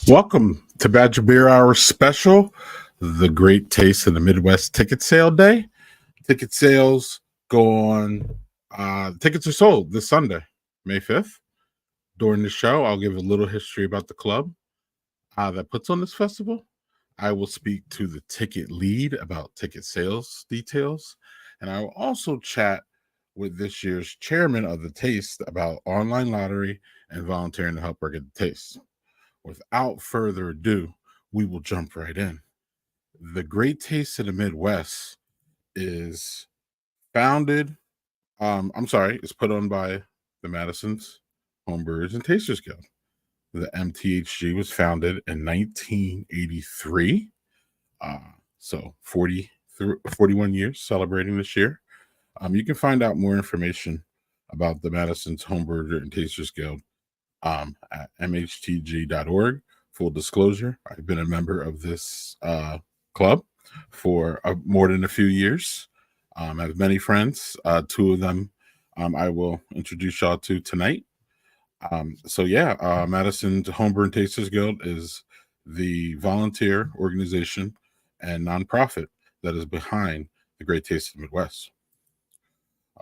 Welcome to Badger Beer Hour Special, the Great Taste of the Midwest Ticket Sale Day. Ticket sales go on, tickets are sold this Sunday, May 5th. During the show, I'll give a little history about the club that puts on this festival. I will speak to the ticket lead about ticket sales details, and I will also chat with this year's chairman of the Taste about online lottery and volunteering to help her get the taste. Without further ado, we will jump right in. The Great Taste of the Midwest is founded, it's put on by the Madison's Homebrewers and Tasters Guild. The MTHG was founded in 1983. So 41 years celebrating this year. You can find out more information about the Madison's Homebrewers and Tasters Guild at mhtg.org. Full disclosure, I've been a member of this club for more than a few years. I have many friends. Two of them I will introduce y'all to tonight. Madison's Homebrew and Tasters Guild is the volunteer organization and nonprofit that is behind the Great Taste of the Midwest.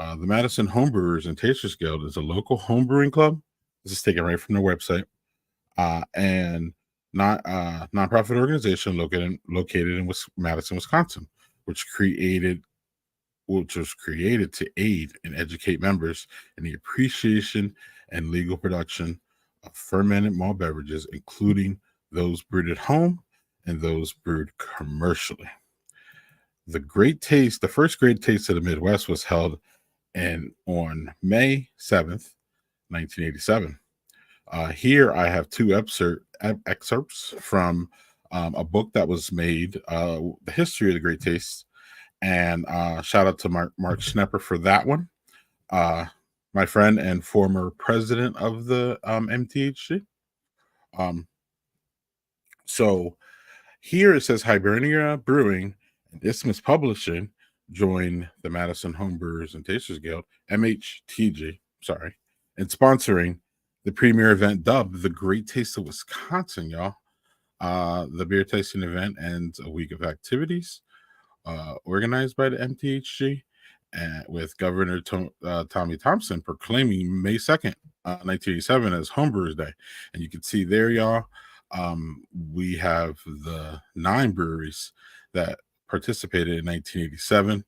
The Madison Homebrewers and Tasters Guild is a local homebrewing club. This is taken right from their website, and not nonprofit organization located in Madison, Wisconsin, which was created to aid and educate members in the appreciation and legal production of fermented malt beverages, including those brewed at home and those brewed commercially. The first Great Taste of the Midwest was held on May 7th, 1987. Here I have two excerpts from a book that was made, The History of the Great Taste, and shout out to Mark Schnepper for that one. My friend and former president of the MTHC. So here it says Hibernia Brewing and Isthmus Publishing join the Madison Homebrewers and Tasters Guild, MHTG, in sponsoring the premier event dubbed the Great Taste of Wisconsin, y'all. The beer tasting event ends a week of activities organized by the MTHG, and with Governor Tommy Thompson proclaiming May 2nd, 1987 as Homebrewers Day. And you can see there, y'all, we have the 9 breweries that participated in 1987.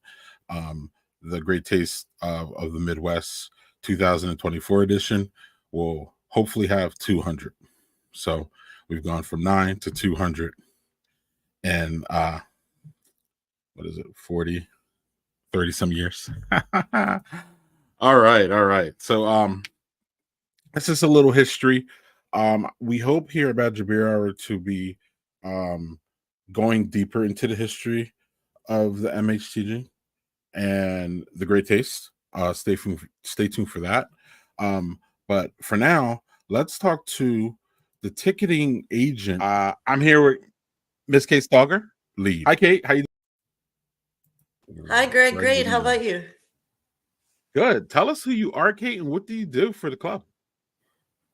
The Great Taste of the Midwest 2024 edition will hopefully have 200. So we've gone from 9 to 200. And what is it, 40, 30 some years? All right. So that's just a little history. We hope here at Badger Beer Hour to be going deeper into the history of the MHTG and the Great Taste. Stay tuned for that. But for now, let's talk to the ticketing agent. I'm here with Miss Kate Stogger, lead. Hi, Kate. How you doing? Hi, Greg. Great. How about you? Good. Tell us who you are, Kate, and what do you do for the club?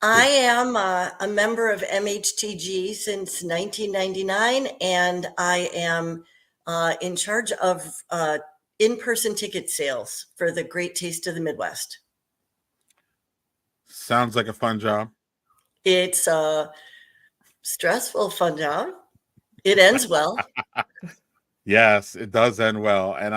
I am a member of MHTG since 1999, and I am in charge of in-person ticket sales for the Great Taste of the Midwest. Sounds like a fun job. It's a stressful, fun job. It ends well. Yes, it does end well. And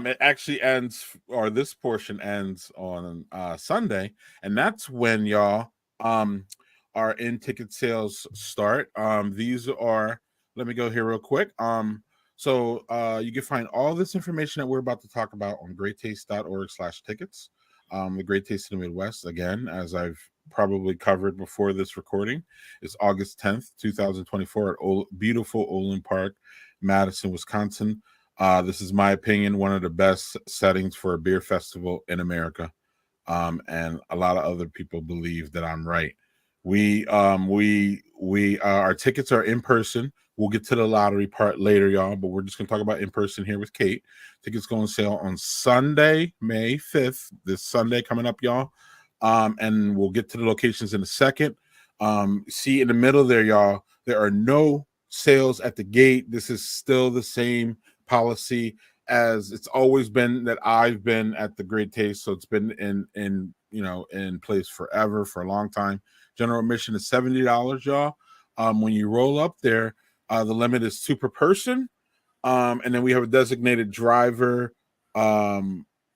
it actually ends, or this portion ends on Sunday, and that's when y'all our in-ticket sales start. These are, let me go here real quick. So you can find all this information that we're about to talk about on greattaste.org/tickets. The Great Taste of the Midwest, again, as I've probably covered before this recording, is August 10th, 2024 at beautiful Olin Park, Madison, Wisconsin. This is my opinion, one of the best settings for a beer festival in America. And a lot of other people believe that I'm right. Our tickets are in person. We'll get to the lottery part later, y'all, but we're just gonna talk about in person here with Kate. Tickets go on sale on Sunday, May 5th, this Sunday coming up, y'all. And we'll get to the locations in a second. See in the middle there, y'all, there are no sales at the gate. This is still the same policy as it's always been that I've been at the Great Taste. So it's been in place forever, for a long time. General admission is $70, y'all. When you roll up there, the limit is 2 per person. And then we have a designated driver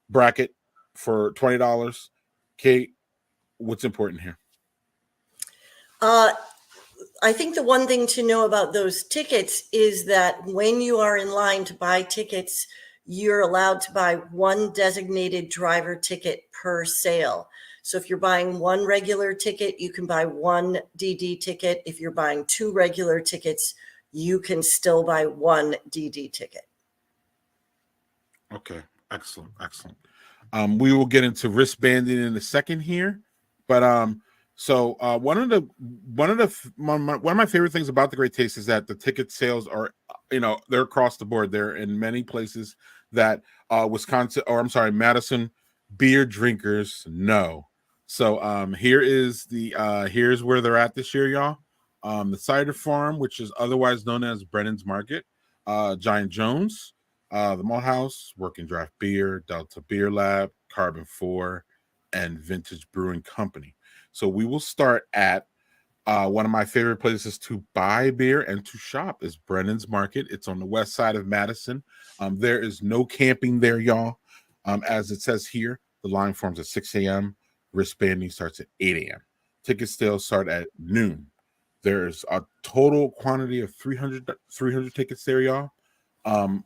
bracket for $20. Kate, what's important here? I think the one thing to know about those tickets is that when you are in line to buy tickets, you're allowed to buy 1 designated driver ticket per sale. So if you're buying 1 regular ticket, you can buy 1 DD ticket. If you're buying 2 regular tickets, you can still buy 1 DD ticket. Okay, excellent. We will get into wristbanding in a second here, but one of my favorite things about the Great Taste is that the ticket sales are, they're across the board. They're in many places that Madison beer drinkers know. So here's where they're at this year, y'all. The Cider Farm, which is otherwise known as Brennan's Market, Giant Jones, the Malt House, Working Draft Beer, Delta Beer Lab, Carbon 4, and Vintage Brewing Company. So we will start at one of my favorite places to buy beer and to shop is Brennan's Market. It's on the west side of Madison. There is no camping there, y'all. As it says here, the line forms at 6 a.m. Wristbanding starts at 8 a.m. Ticket sales start at noon. There's a total quantity of 300 tickets there, y'all.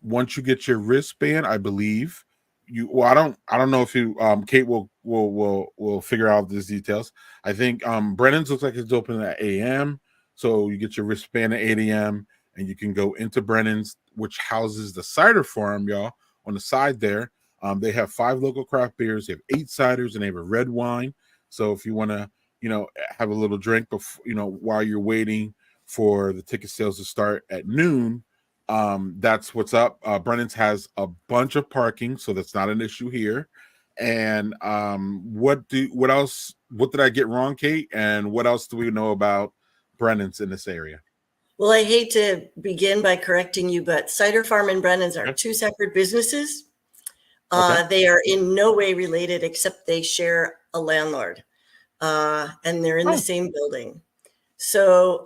Once you get your wristband, I believe I don't know if you Kate will figure out these details. I think Brennan's looks like it's open at 8 a.m. So you get your wristband at 8 a.m. and you can go into Brennan's, which houses the Cider Farm, y'all, on the side there. They have 5 local craft beers, they have 8 ciders, and they have a red wine. So if you want to, have a little drink before, while you're waiting for the ticket sales to start at noon, that's what's up. Brennan's has a bunch of parking, so that's not an issue here. And what did I get wrong, Kate? And what else do we know about Brennan's in this area? Well, I hate to begin by correcting you, but Cider Farm and Brennan's are 2 separate businesses. They are in no way related, except they share a landlord, and they're in the same building. So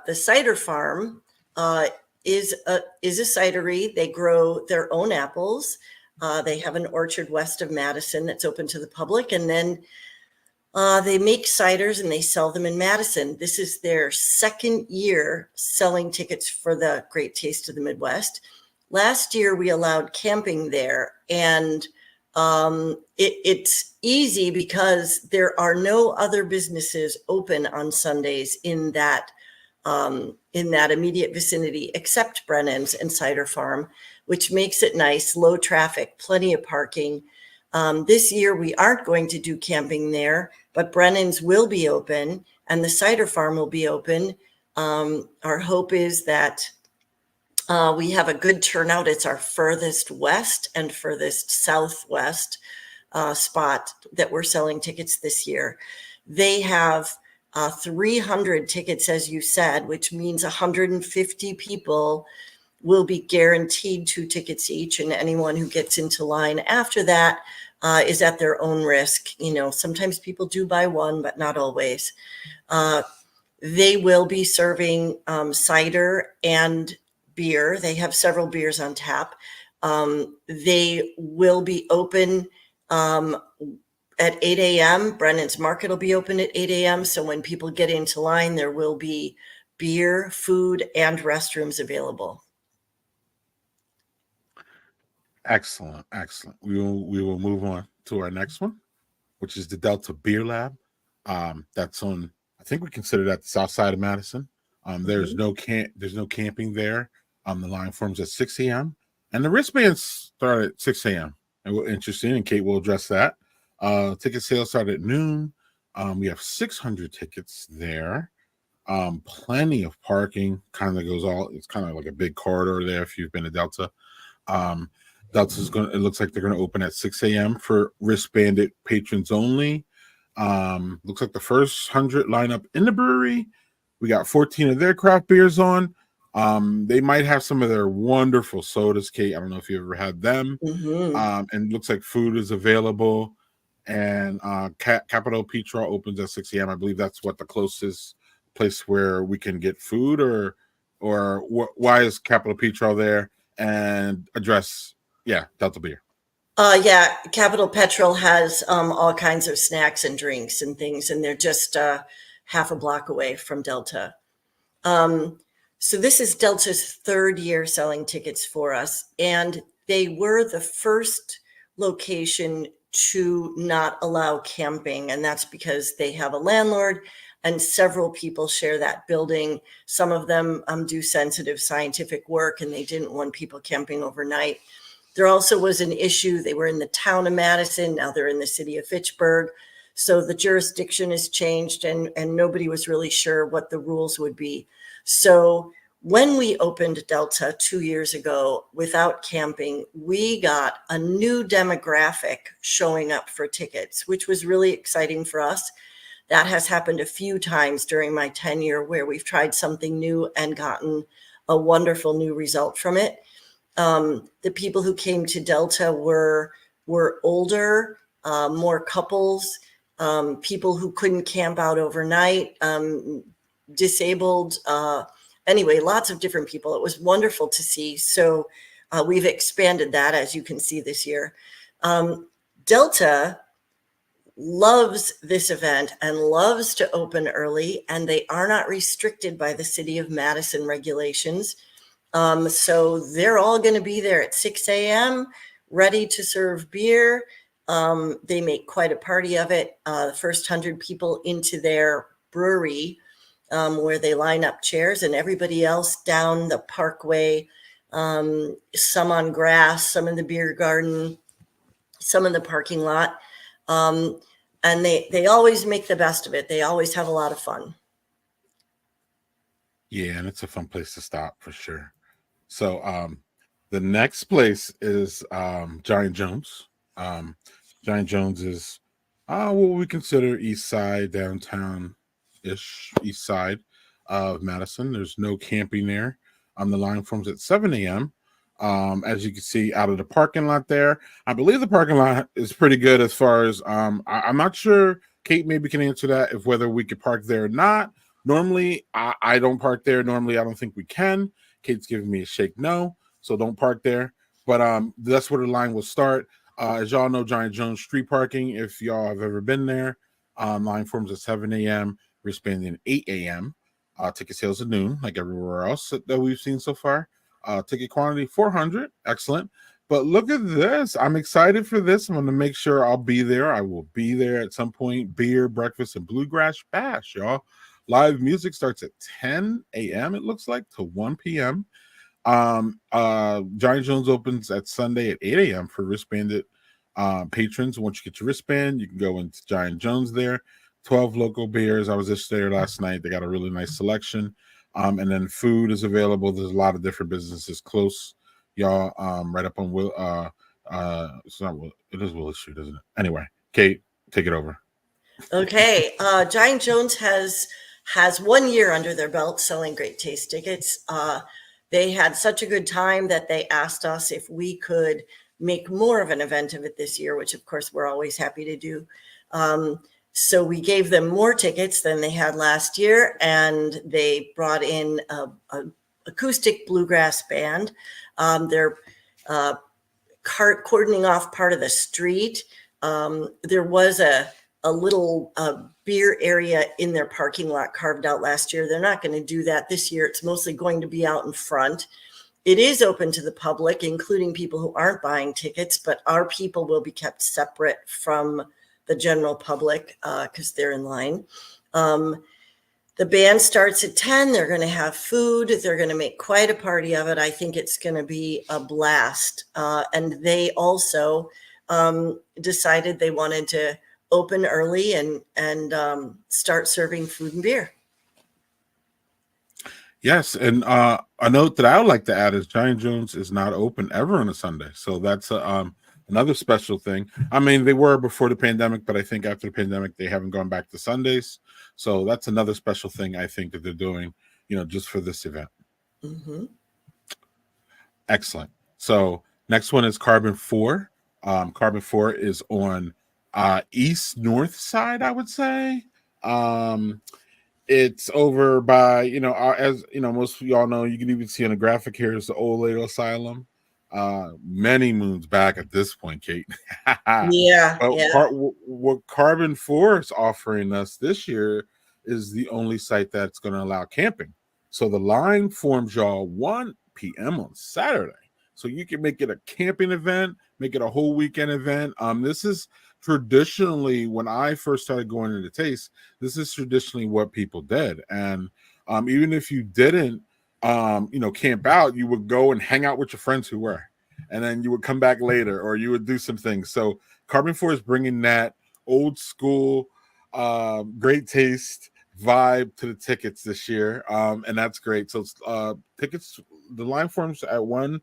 the Cider Farm is a cidery. They grow their own apples. They have an orchard west of Madison that's open to the public, and then they make ciders and they sell them in Madison. This is their 2nd year selling tickets for the Great Taste of the Midwest. Last year we allowed camping there, and it's easy because there are no other businesses open on Sundays in that immediate vicinity except Brennan's and Cider Farm, which makes it nice, low traffic, plenty of parking. This year we aren't going to do camping there, but Brennan's will be open and the Cider Farm will be open. Our hope is that we have a good turnout. It's our furthest west and furthest southwest spot that we're selling tickets this year. They have 300 tickets, as you said, which means 150 people will be guaranteed 2 tickets each, and anyone who gets into line after that is at their own risk. Sometimes people do buy 1, but not always. They will be serving cider and beer. They have several beers on tap. They will be open at 8 a.m. Brennan's Market will be open at 8 a.m. So when people get into line, there will be beer, food, and restrooms available. Excellent. We will move on to our next one, which is the Delta Beer Lab. That's on, I think we consider that the south side of Madison. There's no camping there. The line forms at 6 a.m. and the wristbands start at 6 a.m. And we're interesting, and Kate will address that. Ticket sales start at noon. We have 600 tickets there. Plenty of parking. It's kind of like a big corridor there if you've been to Delta. It looks like they're going to open at 6 a.m. for wristbanded patrons only. Looks like the first 100 lineup in the brewery. We got 14 of their craft beers on. They might have some of their wonderful sodas, Kate. I don't know if you ever had them. Hmm. And it looks like food is available. And Capital Petra opens at 6 a.m. I believe that's what the closest place where we can get food, or why is Capital Petra there? And address, yeah, Delta Beer. Yeah, Capital Petrol has all kinds of snacks and drinks and things, and they're just half a block away from Delta. Um, so this is Delta's third year selling tickets for us, and they were the first location to not allow camping, and that's because they have a landlord and several people share that building. Some of them do sensitive scientific work, and they didn't want people camping overnight. There also was an issue. They were in the town of Madison. Now they're in the city of Fitchburg. So the jurisdiction has changed, and nobody was really sure what the rules would be. So when we opened Delta 2 years ago without camping, we got a new demographic showing up for tickets, which was really exciting for us. That has happened a few times during my tenure where we've tried something new and gotten a wonderful new result from it. The people who came to Delta were older, more couples, people who couldn't camp out overnight, disabled. Anyway, lots of different people. It was wonderful to see. So we've expanded that, as you can see this year. Delta loves this event and loves to open early, and they are not restricted by the City of Madison regulations. So they're all going to be there at 6 a.m., ready to serve beer. They make quite a party of it. The first 100 people into their brewery, where they line up chairs, and everybody else down the parkway, some on grass, some in the beer garden, some in the parking lot. And they always make the best of it. They always have a lot of fun. Yeah, and it's a fun place to stop for sure. So the next place is Giant Jones. Giant Jones is what we consider east side, downtown-ish, east side of Madison. There's no camping there. The line forms at 7 a.m. As you can see out of the parking lot there. I believe the parking lot is pretty good as far as I'm not sure. Kate maybe can answer that, if whether we could park there or not. Normally, I don't park there. Normally, I don't think we can. Kate's giving me a shake no, so don't park there. But that's where the line will start. As y'all know, Giant Jones street parking, if y'all have ever been there, line forms at 7 a.m., wristband at 8 a.m. Ticket sales at noon, like everywhere else that we've seen so far. Ticket quantity 400, excellent. But look at this. I'm excited for this. I'm going to make sure I'll be there. I will be there at some point. Beer, breakfast, and bluegrass bash, y'all. Live music starts at 10 a.m., it looks like, to 1 p.m. Giant Jones opens at Sunday at 8 a.m. for wristbanded patrons. Once you get your wristband, you can go into Giant Jones there. 12 local beers. I was just there last night. They got a really nice selection. And then food is available. There's a lot of different businesses close, y'all. Right up on it's not Will, it is Willis Street, isn't it? Anyway, Kate, take it over. Okay, Giant Jones has 1 year under their belt selling Great Taste tickets. They had such a good time that they asked us if we could make more of an event of it this year, which of course we're always happy to do. So we gave them more tickets than they had last year, and they brought in a acoustic bluegrass band. They're cordoning off part of the street. There was a little beer area in their parking lot carved out last year. They're not going to do that this year. It's mostly going to be out in front. It is open to the public, including people who aren't buying tickets, but our people will be kept separate from the general public because they're in line. The band starts at 10. They're going to have food. They're going to make quite a party of it. I think it's going to be a blast. And they also decided they wanted to open early and start serving food and beer. Yes, and a note that I would like to add is Giant Jones is not open ever on a Sunday, so that's another special thing. I mean, they were before the pandemic, but I think after the pandemic, they haven't gone back to Sundays. So that's another special thing I think that they're doing, just for this event. Mm-hmm. Excellent. So next one is Carbon 4. Carbon 4 is on east north side, I would say. It's over by, as most of y'all know, you can even see on the graphic here is the Old Lady Asylum. Many moons back at this point, Kate. Yeah, But yeah. what Carbon 4 is offering us this year is the only site that's going to allow camping. So the line forms, y'all, 1 p.m. on Saturday. So you can make it a camping event, make it a whole weekend event. This is traditionally, when I first started going into Taste, this is traditionally what people did. And even if you didn't, camp out, you would go and hang out with your friends who were, and then you would come back later, or you would do some things. So Carbon 4 is bringing that old school, great taste vibe to the tickets this year, and that's great. So tickets, the line forms at 1.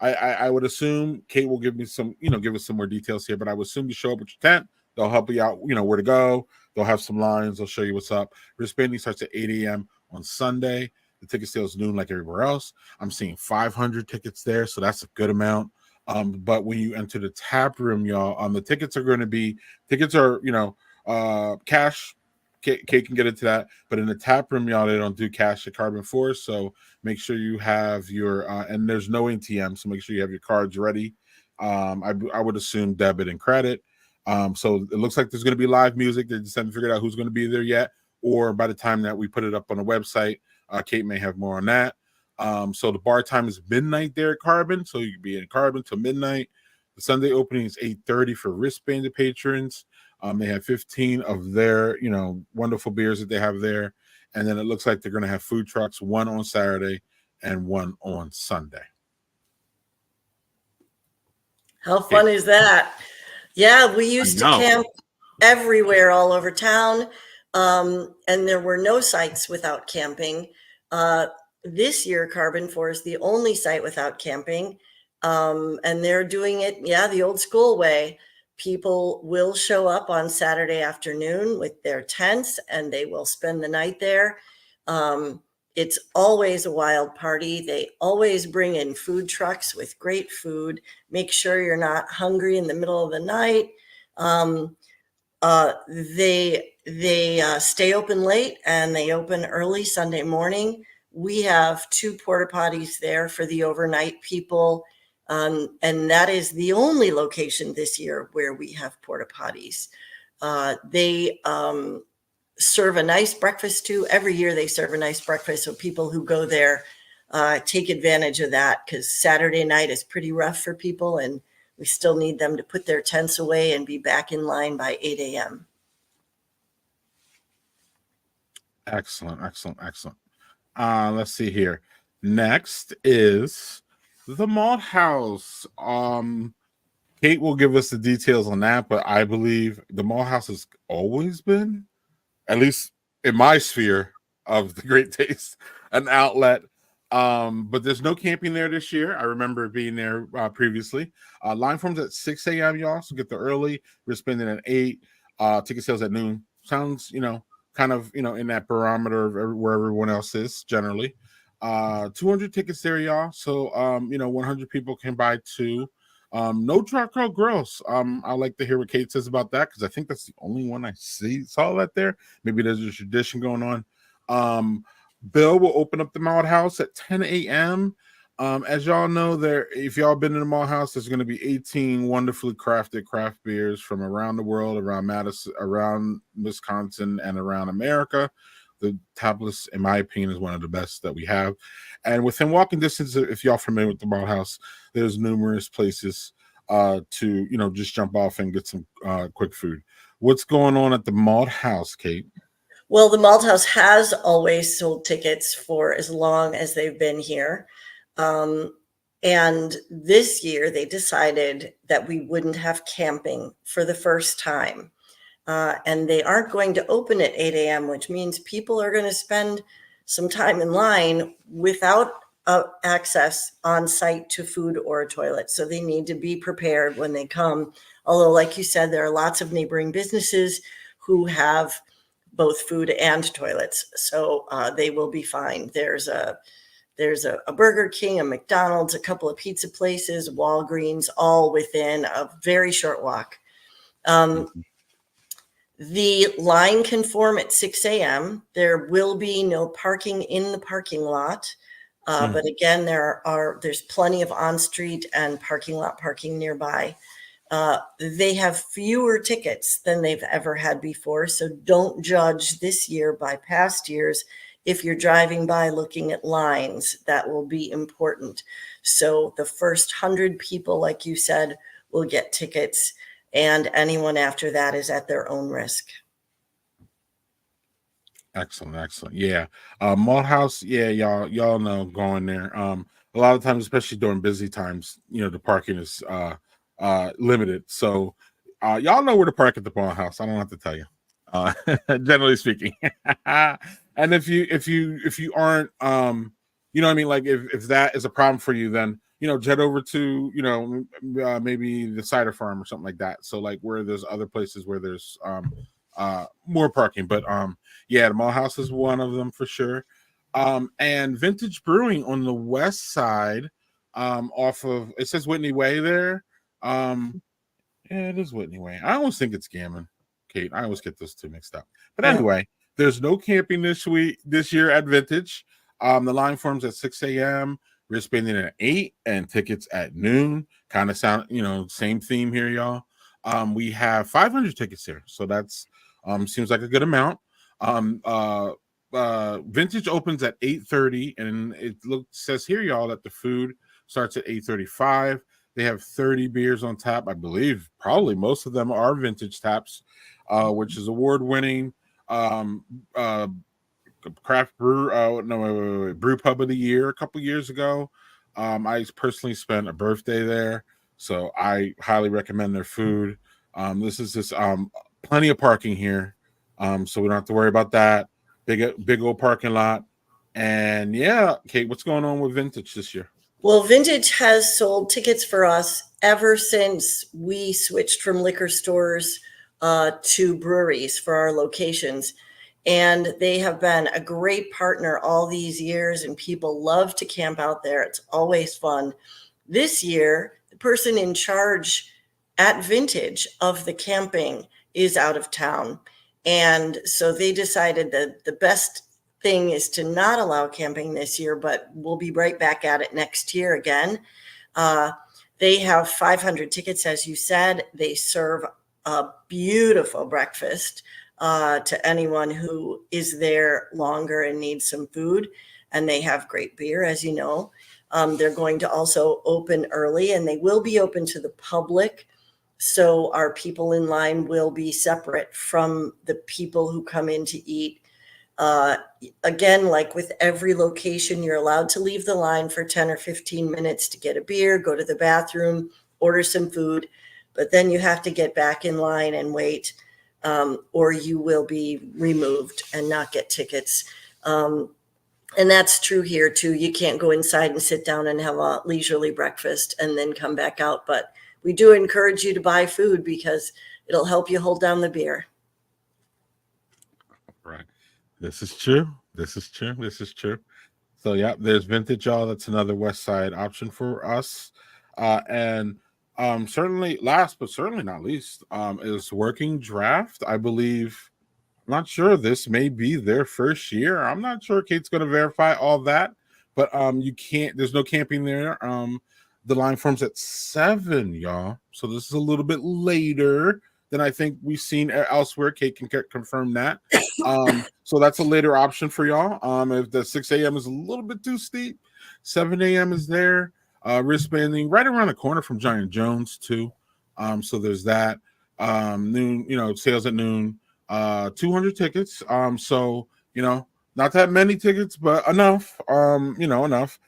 I would assume Kate will give us some more details here, but I would assume you show up with your tent. They'll help you out, where to go. They'll have some lines. They'll show you what's up. Wristbanding starts at 8 a.m. on Sunday. The ticket sale is noon like everywhere else. I'm seeing 500 tickets there, so that's a good amount. But when you enter the tap room, y'all, the tickets are cash. Kate can get into that, but in the tap room, y'all, they don't do cash at Carbon 4, so make sure you have your and there's no ATM, so make sure you have your cards ready. I would assume debit and credit. So it looks like there's going to be live music. They just haven't figured out who's going to be there yet, or by the time that we put it up on the website, Kate may have more on that. So the bar time is midnight there at Carbon, so you can be in Carbon till midnight. The Sunday opening is 8:30 for wristbanded patrons. They have 15 of their, wonderful beers that they have there. And then it looks like they're going to have food trucks, 1 on Saturday and 1 on Sunday. How fun is that? Yeah, we used to camp everywhere all over town. And there were no sites without camping. This year, Carbon 4 is the only site without camping. And they're doing it, the old school way. People will show up on Saturday afternoon with their tents, and they will spend the night there. It's always a wild party. They always bring in food trucks with great food. Make sure you're not hungry in the middle of the night. They stay open late, and they open early Sunday morning. We have 2 porta potties there for the overnight people. And that is the only location this year where we have porta potties. They serve a nice breakfast too. Every year they serve a nice breakfast. So people who go there take advantage of that, because Saturday night is pretty rough for people, and we still need them to put their tents away and be back in line by 8 a.m. Excellent. Let's see here. Next is the Malt House. Kate will give us the details on that, but I believe the Malt House has always been, at least in my sphere of the Great Taste, an outlet. But there's no camping there this year. I remember being there previously. Line forms at 6 a.m., y'all, so get there early. We're spending at 8. Ticket sales at noon. Sounds, kind of, in that barometer of where everyone else is generally. 200 tickets there, y'all. So 100 people can buy 2. No charcoal grills. I like to hear what Kate says about that, because I think that's the only one I saw that there. Maybe there's a tradition going on. Bill will open up the Malt House at 10 a.m. As y'all know, if y'all been in the Malt House, there's going to be 18 wonderfully crafted craft beers from around the world, around Madison, around Wisconsin, and around America. The Tablets, in my opinion, is one of the best that we have. And within walking distance, if y'all familiar with the Malt House, there's numerous places to, just jump off and get some quick food. What's going on at the Malt House, Kate? Well, the Malt House has always sold tickets for as long as they've been here. And this year they decided that we wouldn't have camping for the first time. And they aren't going to open at 8 a.m., which means people are going to spend some time in line without access on site to food or a toilet. So they need to be prepared when they come. Although, like you said, there are lots of neighboring businesses who have both food and toilets. So they will be fine. There's a Burger King, a McDonald's, a couple of pizza places, Walgreens, all within a very short walk. The line can form at 6 a.m. There will be no parking in the parking lot. But again, there's plenty of on-street and parking lot parking nearby. They have fewer tickets than they've ever had before. So don't judge this year by past years. If you're driving by looking at lines, that will be important. So the first 100 people, like you said, will get tickets, and anyone after that is at their own risk. Excellent. Yeah. Malthouse, yeah, y'all know going there. A lot of times, especially during busy times, the parking is limited. So y'all know where to park at the Malthouse. I don't have to tell you. Generally speaking. And if you aren't you know what I mean, like if that is a problem for you, then jet over to maybe the cider farm or something like that. So like where there's other places where there's more parking. But yeah, the Malthouse is one of them for sure. And Vintage Brewing on the west side, off of, it says Whitney Way there. Yeah, it is Whitney Way. I always think it's Gammon, Kate. I always get those two mixed up. But anyway, there's no camping this year at Vintage. The line forms at 6 a.m. Wristbanding at 8 and tickets at noon. Kind of sound, same theme here, y'all. We have 500 tickets here, so that's seems like a good amount. Vintage opens at 8:30, and it says here, y'all, that the food starts at 8:35. They have 30 beers on tap. I believe probably most of them are vintage taps, which is award-winning. Craft brew, brew pub of the year a couple years ago. I personally spent a birthday there, so I highly recommend their food. This is just plenty of parking here, so we don't have to worry about that. Big old parking lot. And yeah, Kate, what's going on with Vintage this year? Well, Vintage has sold tickets for us ever since we switched from liquor stores to breweries for our locations. And they have been a great partner all these years, and people love to camp out there. It's always fun. This year, the person in charge at Vintage of the camping is out of town. And so they decided that the best thing is to not allow camping this year, but we'll be right back at it next year again. They have 500 tickets, as you said. They serve a beautiful breakfast to anyone who is there longer and needs some food. And they have great beer, as you know. They're going to also open early, and they will be open to the public. So our people in line will be separate from the people who come in to eat. Again, like with every location, you're allowed to leave the line for 10 or 15 minutes to get a beer, go to the bathroom, order some food, but then you have to get back in line and wait, or you will be removed and not get tickets. And that's true here too. You can't go inside and sit down and have a leisurely breakfast and then come back out. But we do encourage you to buy food because it'll help you hold down the beer. Right. This is true. So yeah, there's Vintage, y'all. That's another West Side option for us. And certainly last but certainly not least, is Working Draft. I believe, I'm not sure, this may be their first year. I'm not sure Kate's going to verify all that, but there's no camping there. The line forms at 7, y'all. So this is a little bit later than I think we've seen elsewhere. Kate can confirm that. So that's a later option for y'all. If the 6 a.m. is a little bit too steep, 7 a.m. is there. Wristbanding right around the corner from Giant Jones too. So there's that. Noon, sales at noon. 200 tickets. So not that many tickets, but enough. Enough.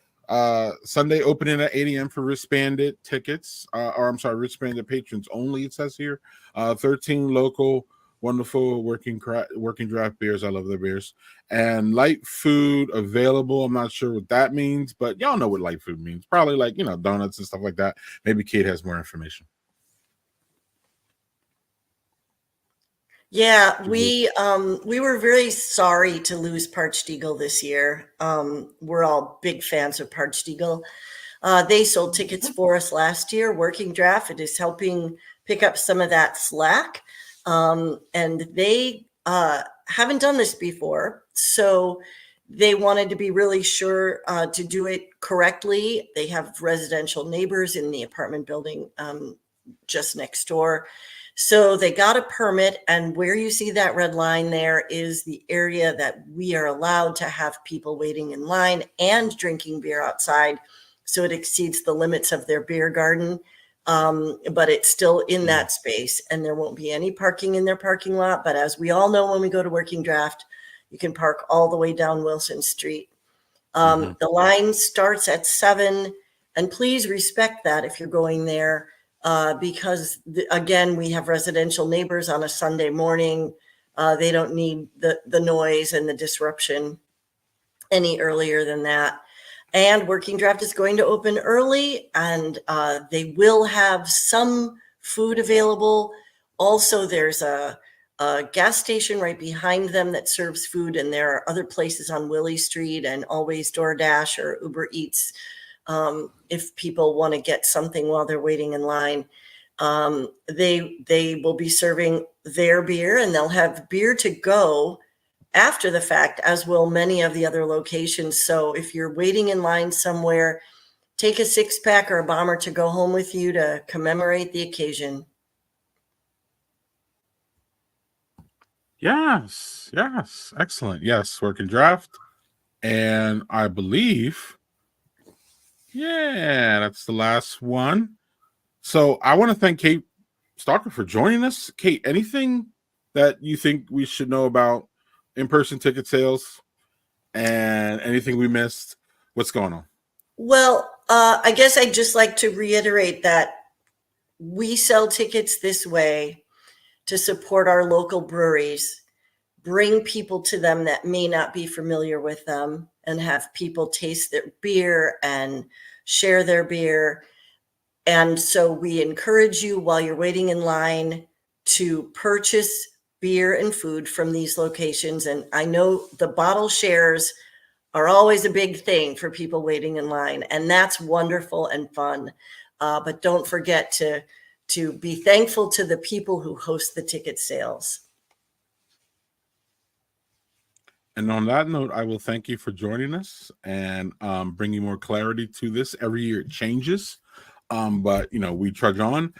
Sunday opening at 8 a.m. for wristbanded tickets. Wristbanded patrons only, it says here. 13 local wonderful working draft beers. I love their beers. And light food available. I'm not sure what that means, but y'all know what light food means. Probably like, donuts and stuff like that. Maybe Kate has more information. Yeah, we were very sorry to lose Parched Eagle this year. We're all big fans of Parched Eagle. They sold tickets for us last year. Working Draft, it is helping pick up some of that slack. And they haven't done this before. So they wanted to be really sure to do it correctly. They have residential neighbors in the apartment building just next door. So they got a permit, and where you see that red line there is the area that we are allowed to have people waiting in line and drinking beer outside. So it exceeds the limits of their beer garden, but it's still in that space, and there won't be any parking in their parking lot. But as we all know, when we go to Working Draft, you can park all the way down Wilson Street. The line starts at 7, and please respect that if you're going there. Because again, we have residential neighbors on a Sunday morning. They don't need the noise and the disruption any earlier than that. And Working Draft is going to open early, and they will have some food available. Also, there's a gas station right behind them that serves food, and there are other places on Willie Street and always DoorDash or Uber Eats. If people want to get something while they're waiting in line, they will be serving their beer, and they'll have beer to go after the fact, as will many of the other locations. So if you're waiting in line somewhere, take a 6-pack or a bomber to go home with you to commemorate the occasion. Yes, excellent. Yes, Working Draft. And I believe, that's the last one. So I want to thank Kate Stalker for joining us. Kate, anything that you think we should know about in-person ticket sales and anything we missed? What's going on? Well, I guess I'd just like to reiterate that we sell tickets this way to support our local breweries, bring people to them that may not be familiar with them, and have people taste their beer and share their beer. And so we encourage you, while you're waiting in line, to purchase beer and food from these locations. And I know the bottle shares are always a big thing for people waiting in line, and that's wonderful and fun. But don't forget to be thankful to the people who host the ticket sales. And on that note, I will thank you for joining us and bringing more clarity to this. Every year it changes, but we trudge on.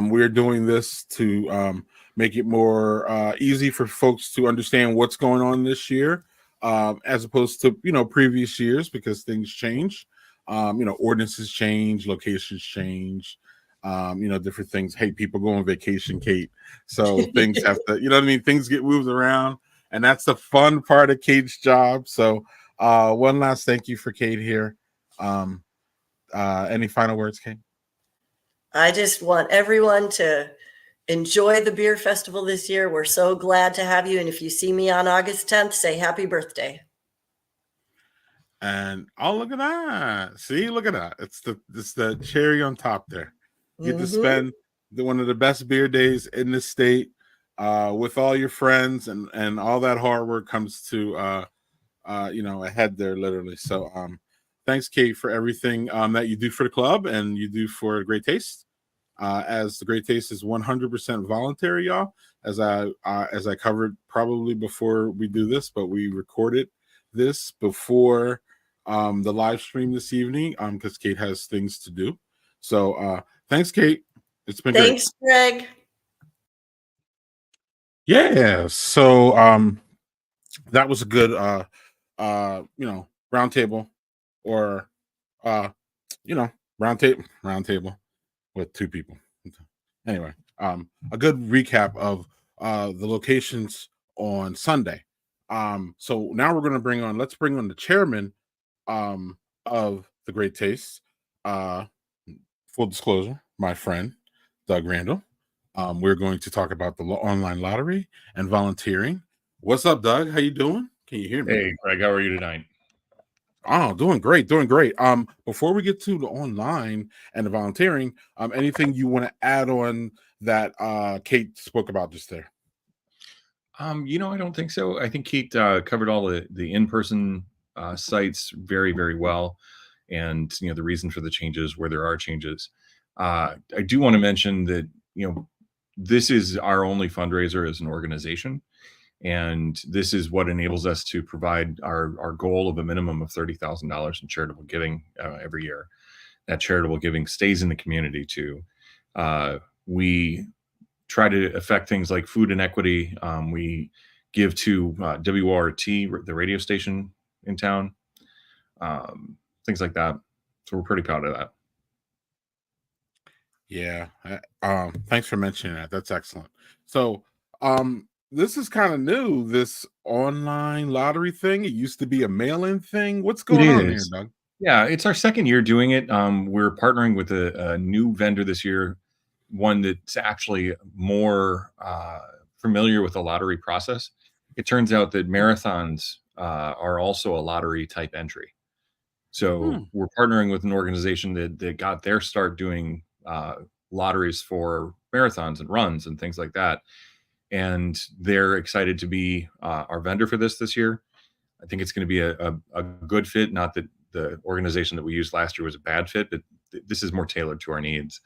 We're doing this to make it more easy for folks to understand what's going on this year, as opposed to previous years, because things change. Ordinances change, locations change, different things. Hey, people go on vacation, Kate, so things have to, things get moved around. And that's the fun part of Kate's job. So one last thank you for Kate here. Any final words, Kate? I just want everyone to enjoy the beer festival this year. We're so glad to have you. And if you see me on August 10th, say happy birthday. And look at that. See, look at that. It's the cherry on top there. You get to spend one of the best beer days in the state. With all your friends, and all that hard work comes to a head there, literally. So thanks, Kate, for everything that you do for the club and you do for Great Taste. As the Great Taste is 100% voluntary, y'all. As I covered probably before we do this, but we recorded this before the live stream this evening because Kate has things to do. So thanks, Kate. It's been great. Thanks, Greg. Yeah, so that was a good round table, or round table with two people. Anyway, a good recap of the locations on Sunday. So now we're going to let's bring on the chairman of the Great Taste. Full disclosure, my friend Doug Randall. We're going to talk about the online lottery and volunteering. What's up, Doug? How you doing? Can you hear me? Hey, Greg, how are you tonight? Oh, doing great, doing great. Before we get to the online and the volunteering, anything you want to add on that Kate spoke about just there? I don't think so. I think Keith covered all the in-person sites very, very well, and the reason for the changes where there are changes. I do want to mention that this is our only fundraiser as an organization, and this is what enables us to provide our goal of a minimum of $30,000 in charitable giving every year. That charitable giving stays in the community too. We try to affect things like food inequity. We give to WORT, the radio station in town, things like that. So we're pretty proud of that. Yeah. Thanks for mentioning that. That's excellent. So, this is kind of new, this online lottery thing. It used to be a mail-in thing. What's going on here, Doug? Yeah, it's our second year doing it. We're partnering with a new vendor this year, one that's actually more familiar with the lottery process. It turns out that marathons are also a lottery type entry. So we're partnering with an organization that got their start doing lotteries for marathons and runs and things like that. And they're excited to be our vendor for this year. I think it's going to be a good fit. Not that the organization that we used last year was a bad fit, but this is more tailored to our needs.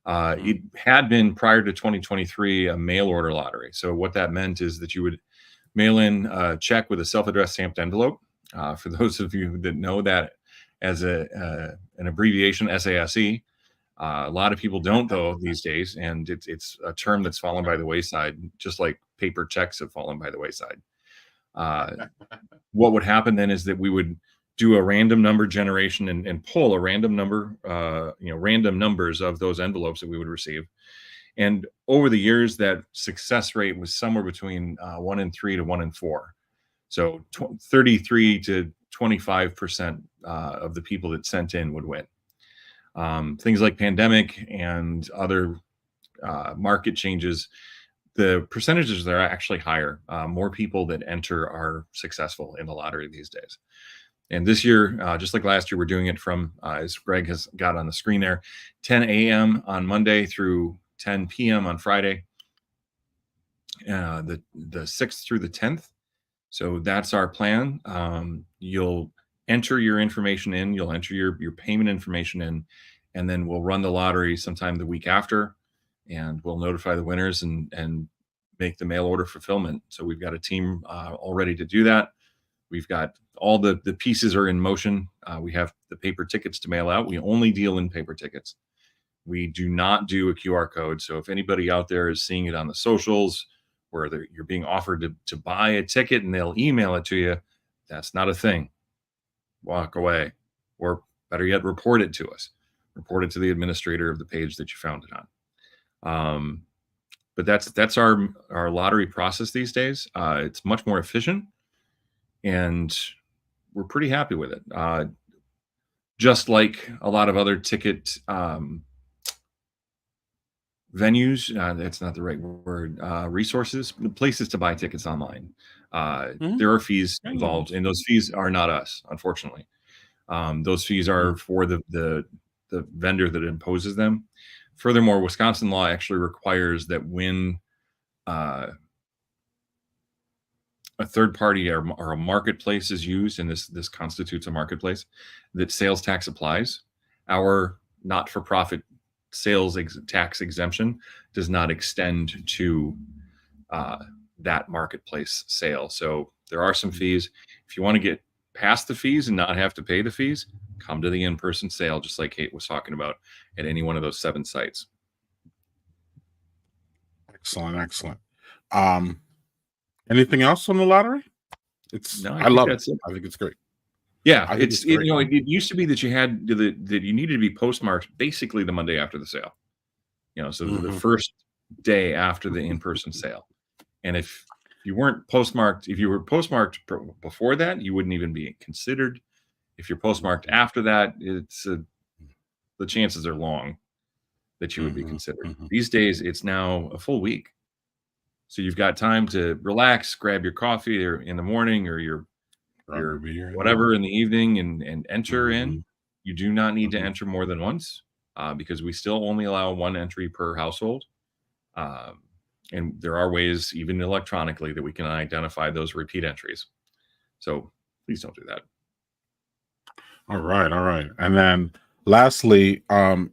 It had been, prior to 2023, a mail order lottery. So what that meant is that you would mail in a check with a self-addressed stamped envelope. For those of you that know that as an abbreviation, SASE. A lot of people don't, though, these days, and it's a term that's fallen by the wayside, just like paper checks have fallen by the wayside. What would happen then is that we would do a random number generation and pull a random number, random numbers of those envelopes that we would receive. And over the years, that success rate was somewhere between 1 in 3 to 1 in 4. So 33 to 25% of the people that sent in would win. Things like pandemic and other market changes, the percentages are actually higher. More people that enter are successful in the lottery these days. And this year, just like last year, we're doing it from, as Greg has got on the screen there, 10 a.m. on Monday through 10 p.m. on Friday, the 6th through the 10th. So that's our plan. You'll enter your information in, you'll enter your payment information in, and then we'll run the lottery sometime the week after, and we'll notify the winners and make the mail order fulfillment. So we've got a team all ready to do that. We've got all the pieces are in motion. We have the paper tickets to mail out. We only deal in paper tickets. We do not do a QR code. So if anybody out there is seeing it on the socials where you're being offered to buy a ticket and they'll email it to you, that's not a thing. Walk away, or better yet, report it to us. Report it to the administrator of the page that you found it on. But that's our lottery process these days. It's much more efficient, and we're pretty happy with it. Just like a lot of other ticket venues, that's not the right word, resources, places to buy tickets online. There are fees involved, and those fees are not us, unfortunately. Those fees are for the vendor that imposes them. Furthermore, Wisconsin law actually requires that when a third party or a marketplace is used, and this constitutes a marketplace, that sales tax applies. Our not-for-profit sales tax exemption does not extend to that marketplace sale. So there are some fees. If you want to get past the fees and not have to pay the fees, come to the in-person sale, just like Kate was talking about, at any one of those 7 sites. Excellent. Anything else on the lottery? I love it. I think it's great. Yeah, it used to be that you had that you needed to be postmarked basically the Monday after the sale. So the first day after the in-person sale. And if you weren't postmarked, if you were postmarked before that, you wouldn't even be considered. If you're postmarked after that, the chances are long that you would be considered. mhm. These days, it's now a full week. So you've got time to relax, grab your coffee or in the morning or Grab a your beer. whatever in the evening and enter in. Mhm, You do not need to mhm. enter more than once because we still only allow one entry per household. Um, and there are ways, even electronically, that we can identify those repeat entries. So please don't do that. All right, all right. And then lastly, and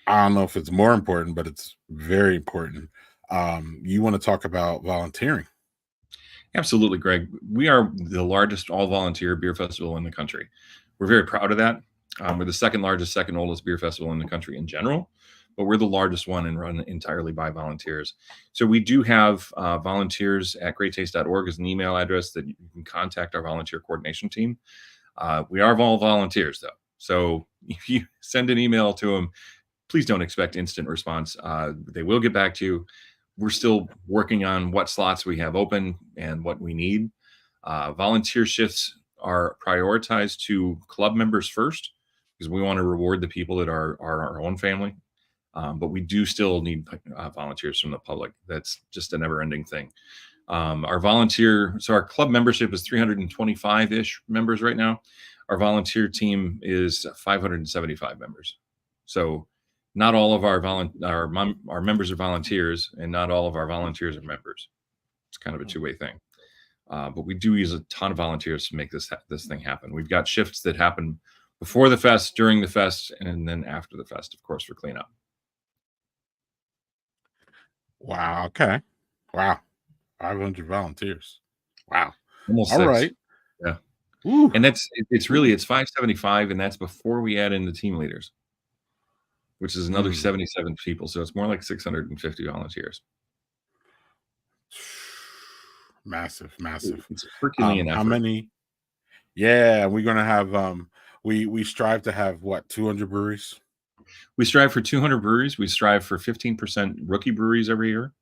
I don't know if it's more important, but it's very important. You want to talk about volunteering. Absolutely, Greg. We are the largest all volunteer beer festival in the country. We're very proud of that. We're the second largest, second oldest beer festival in the country in general, but we're the largest one and run entirely by volunteers. So we do have volunteers at greattaste.org as an email address that you can contact our volunteer coordination team. We are all volunteers, though. So if you send an email to them, please don't expect instant response. They will get back to you. We're still working on what slots we have open and what we need. Volunteer shifts are prioritized to club members first because we want to reward the people that are our own family. But we do still need volunteers from the public. That's just a never ending thing. So our club membership is 325-ish members right now. Our volunteer team is 575 members. So not all of our members are volunteers, and not all of our volunteers are members. It's kind of a two-way thing. But we do use a ton of volunteers to make this thing happen. We've got shifts that happen before the fest, during the fest, and then after the fest, of course, for cleanup. Wow. Okay. Wow. 500 volunteers. Wow. Almost All 6. right. Yeah. Ooh. And it's 575, and that's before we add in the team leaders, which is another 77 people. So it's more like 650 volunteers. Massive, massive. It's a Herculean effort. How many? Yeah, we're gonna have we strive to have what, 200 breweries? We strive for 200 breweries. We strive for 15% rookie breweries every year.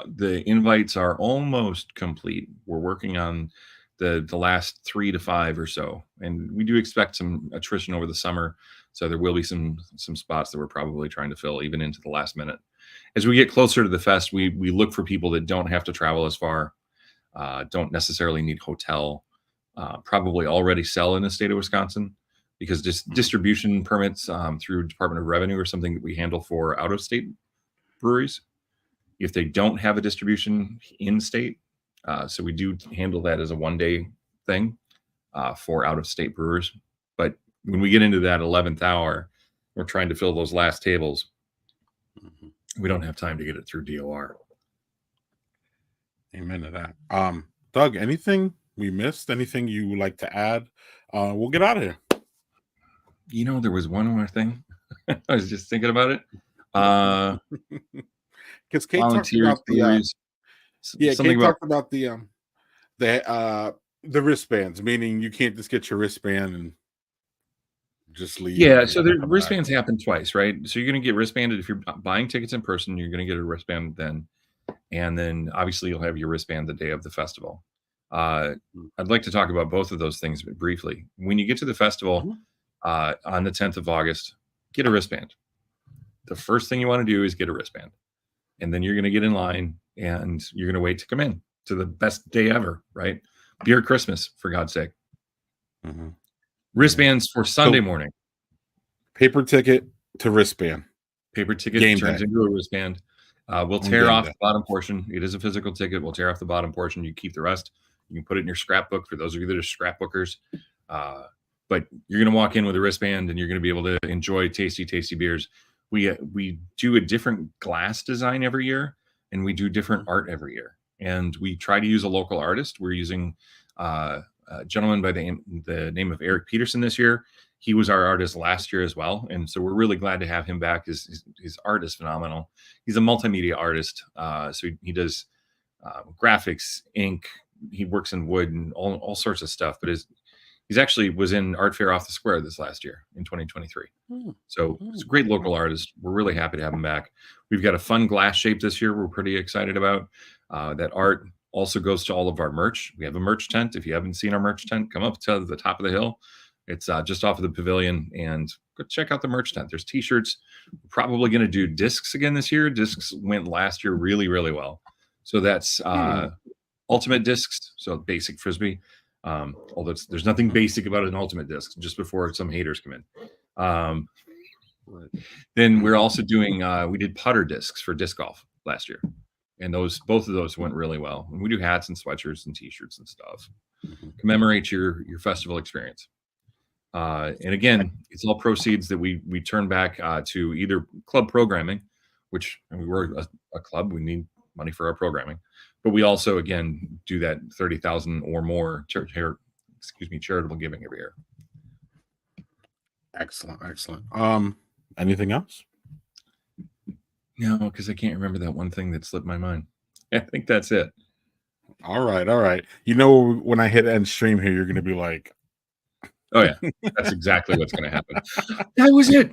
The invites are almost complete. We're working on the last 3 to 5 or so, and we do expect some attrition over the summer. So there will be some spots that we're probably trying to fill even into the last minute. As we get closer to the fest, we look for people that don't have to travel as far, don't necessarily need hotel, probably already sell in the state of Wisconsin, because distribution permits through Department of Revenue or something that we handle for out-of-state breweries. If they don't have a distribution in state, so we do handle that as a one-day thing for out-of-state brewers. But when we get into that 11th hour, we're trying to fill those last tables. We don't have time to get it through DOR. Amen to that. Doug, anything we missed? Anything you would like to add? We'll get out of here. You know, there was one more thing. I was just thinking about it. Because Kate talked about the wristbands, meaning you can't just get your wristband and just leave. Yeah, so the wristbands happen twice, right? So you're going to get wristbanded if you're buying tickets in person. You're going to get a wristband then, and then obviously you'll have your wristband the day of the festival. I'd like to talk about both of those things briefly. When you get to the festival on the 10th of August, get a wristband. The first thing you want to do is get a wristband. And then you're going to get in line and you're going to wait to come in to the best day ever, right? Beer Christmas, for God's sake. Wristbands for Sunday morning. Paper ticket to wristband. Paper ticket turns into a wristband. We'll tear off the bottom portion. It is a physical ticket. We'll tear off the bottom portion. You keep the rest. You can put it in your scrapbook for those of you that are scrapbookers. But you're going to walk in with a wristband and you're going to be able to enjoy tasty, tasty beers. We do a different glass design every year, and we do different art every year. And we try to use a local artist. We're using a gentleman by the name of Eric Peterson this year. He was our artist last year as well. And so we're really glad to have him back. His art is phenomenal. He's a multimedia artist. So he does graphics, ink. He works in wood and all sorts of stuff. But he's actually was in Art Fair Off the Square this last year in 2023. So he's a great local artist. We're really happy to have him back. We've got a fun glass shape this year we're pretty excited about. That art also goes to all of our merch. We have a merch tent. If you haven't seen our merch tent, come up to the top of the hill. It's just off of the pavilion, and go check out the merch tent. There's t-shirts. We're probably going to do discs again this year. Discs went last year really, really well. So that's ultimate discs. So basic Frisbee. Although there's nothing basic about an ultimate disc, just before some haters come in. Then we're also doing, we did putter discs for disc golf last year. And both of those went really well. And we do hats and sweatshirts and t-shirts and stuff. Commemorate your festival experience. And again, it's all proceeds that we turn back to either club programming, which we're a club, we need money for our programming, but we also again do that 30,000 or more charitable giving every year. Excellent. Anything else? No, because I can't remember that one thing that slipped my mind. I think that's it. All right. You know, when I hit end stream here, you're going to be like, oh yeah, that's exactly what's going to happen. That was it.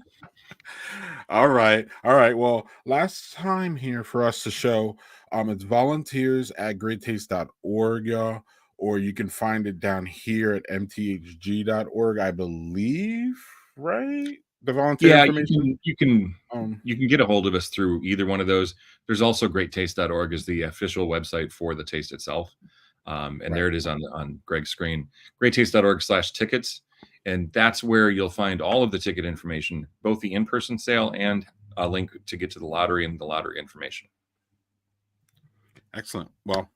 All right. Well, last time here for us to show, it's volunteers at greattaste.org, y'all, or you can find it down here at mthg.org, I believe, right? The volunteer information. You can get a hold of us through either one of those. There's also greattaste.org is the official website for the taste itself. And right there it is on Greg's screen, greattaste.org/tickets. And that's where you'll find all of the ticket information, both the in-person sale and a link to get to the lottery and the lottery information. Excellent. Well,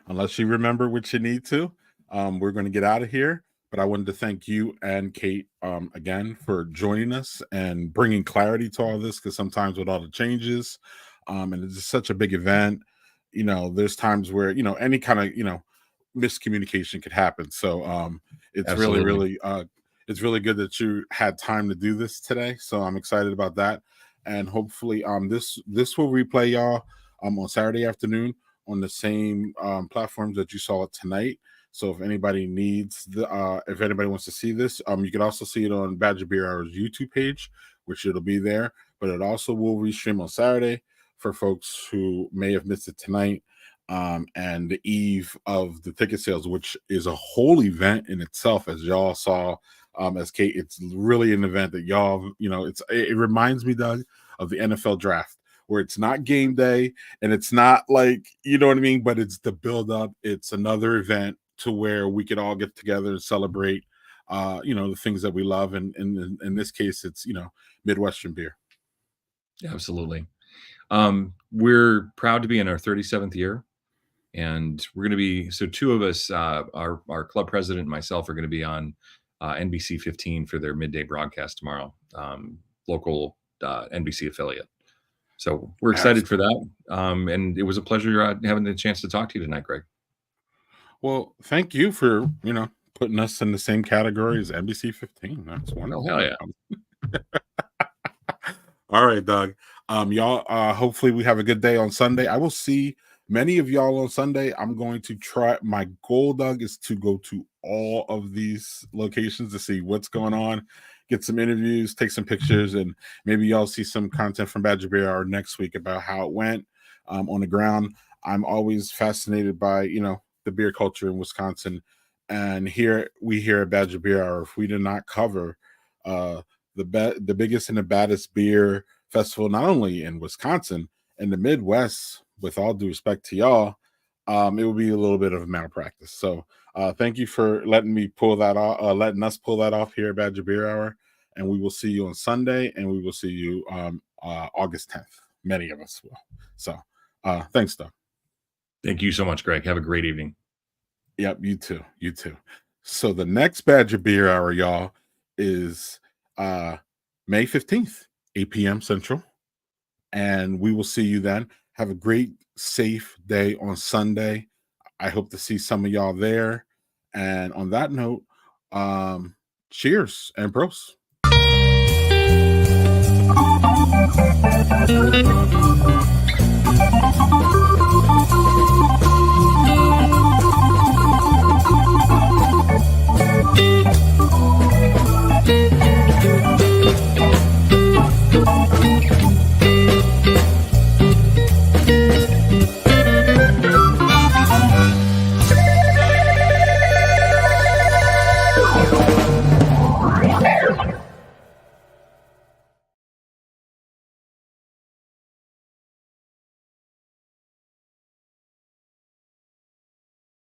unless you remember what you need to, we're going to get out of here. But I wanted to thank you and Kate again for joining us and bringing clarity to all this, because sometimes with all the changes, and it's just such a big event, you know, there's times where, you know, any kind of, you know, miscommunication could happen. So it's Absolutely. it's really good that you had time to do this today. So I'm excited about that. And hopefully this will replay, y'all, on Saturday afternoon on the same platforms that you saw it tonight. So if anybody needs if anybody wants to see this, you can also see it on Badger Beer Hour's YouTube page, which it'll be there. But it also will restream on Saturday for folks who may have missed it tonight, and the eve of the ticket sales, which is a whole event in itself, as y'all saw. As Kate, it's really an event that y'all, you know, it reminds me, Doug, of the NFL draft, where it's not game day and it's not like, you know what I mean, but it's the build up. It's another event to where we could all get together and celebrate, you know, the things that we love. And in this case, it's, you know, Midwestern beer. Absolutely. We're proud to be in our 37th year, and we're going to be, so two of us, our club president and myself are going to be on NBC 15 for their midday broadcast tomorrow, local NBC affiliate. So we're excited for that. And it was a pleasure having the chance to talk to you tonight, Greg. Well, thank you for, you know, putting us in the same category as NBC 15. That's wonderful. Oh, hell yeah. All right, Doug. Y'all, hopefully we have a good day on Sunday. I will see many of y'all on Sunday. I'm going to try. My goal, Doug, is to go to all of these locations to see what's going on, get some interviews, take some pictures, and maybe y'all see some content from Badger Beer Hour next week about how it went on the ground. I'm always fascinated by, you know, the beer culture in Wisconsin, and here at Badger Beer Hour, if we did not cover the biggest and the baddest beer festival, not only in Wisconsin and the Midwest, with all due respect to y'all, it would be a little bit of a malpractice. So thank you for letting us pull that off here at Badger Beer Hour, and we will see you on Sunday, and we will see you August 10th. Many of us will. So thanks, Doug. Thank you so much, Greg. Have a great evening. Yep, you too. So the next Badger Beer Hour, y'all, is May 15th, 8 p.m. Central. And we will see you then. Have a great, safe day on Sunday. I hope to see some of y'all there. And on that note, cheers and pros.